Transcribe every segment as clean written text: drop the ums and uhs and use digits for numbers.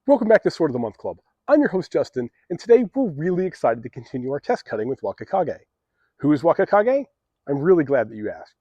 Welcome back to Sword of the Month Club. I'm your host Justin, and today we're really excited to continue our test cutting with Wakakage. Who is Wakakage? I'm really glad that you asked.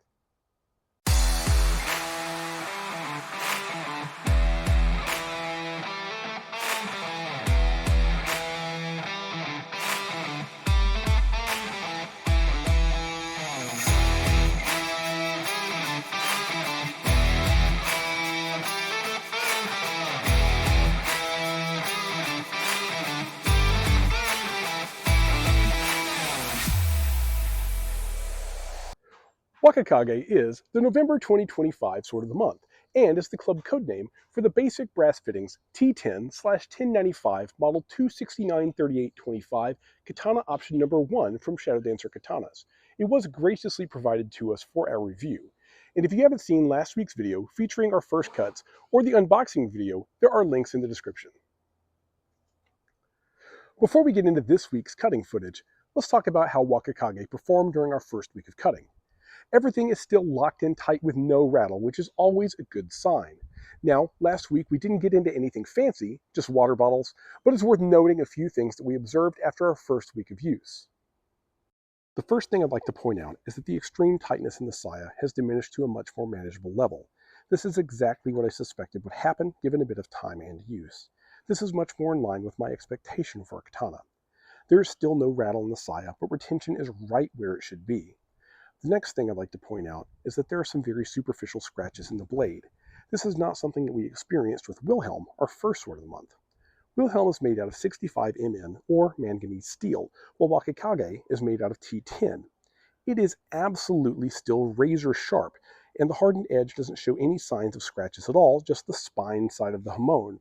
Wakakage is the November 2025 Sword of the Month, and is the club codename for the basic brass fittings T10/1095 model 2693825 Katana option number 1 from Shadowdancer Katanas. It was graciously provided to us for our review. And if you haven't seen last week's video featuring our first cuts or the unboxing video, there are links in the description. Before we get into this week's cutting footage, let's talk about how Wakakage performed during our first week of cutting. Everything is still locked in tight with no rattle, which is always a good sign. Now, last week we didn't get into anything fancy, just water bottles, but it's worth noting a few things that we observed after our first week of use. The first thing I'd like to point out is that the extreme tightness in the saya has diminished to a much more manageable level. This is exactly what I suspected would happen given a bit of time and use. This is much more in line with my expectation for a katana. There is still no rattle in the saya, but retention is right where it should be. The next thing I'd like to point out is that there are some very superficial scratches in the blade. This is not something that we experienced with Wilhelm, our first Sword of the Month. Wilhelm is made out of 65 Mn, or manganese steel, while Wakakage is made out of T10. It is absolutely still razor sharp, and the hardened edge doesn't show any signs of scratches at all, just the spine side of the hamon.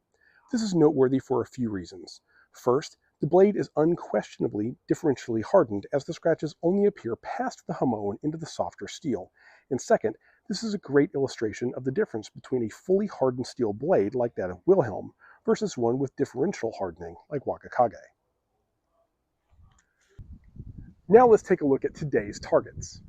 This is noteworthy for a few reasons. First, the blade is unquestionably differentially hardened, as the scratches only appear past the hamon into the softer steel. And second, this is a great illustration of the difference between a fully hardened steel blade like that of Wilhelm versus one with differential hardening like Wakakage. Now let's take a look at today's targets.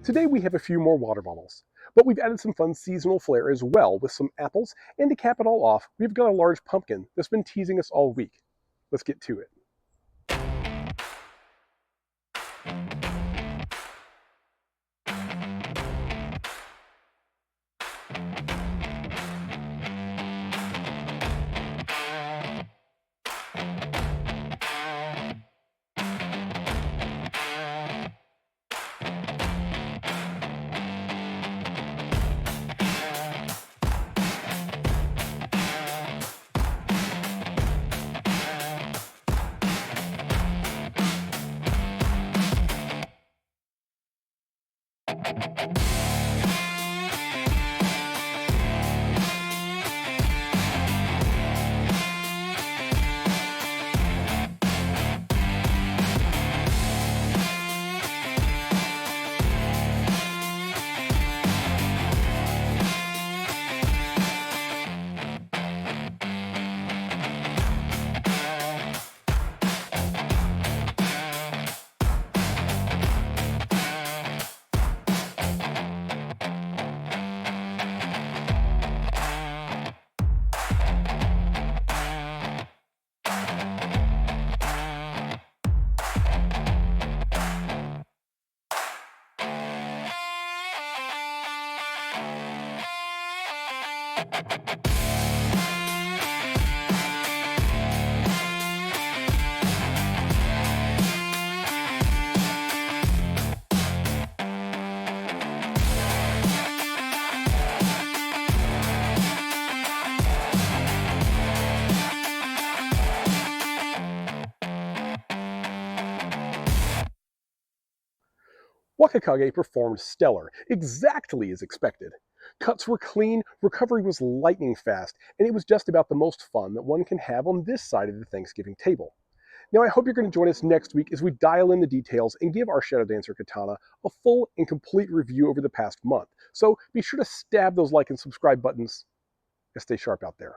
Today we have a few more water bottles, but we've added some fun seasonal flair as well with some apples, and to cap it all off, we've got a large pumpkin that's been teasing us all week. Let's get to it. Wakakage performed stellar, exactly as expected. Cuts were clean, recovery was lightning fast, and it was just about the most fun that one can have on this side of the Thanksgiving table. Now I hope you're going to join us next week as we dial in the details and give our shadowdancer katana a full and complete review over the past month. So be sure to stab those like and subscribe buttons and stay sharp out there.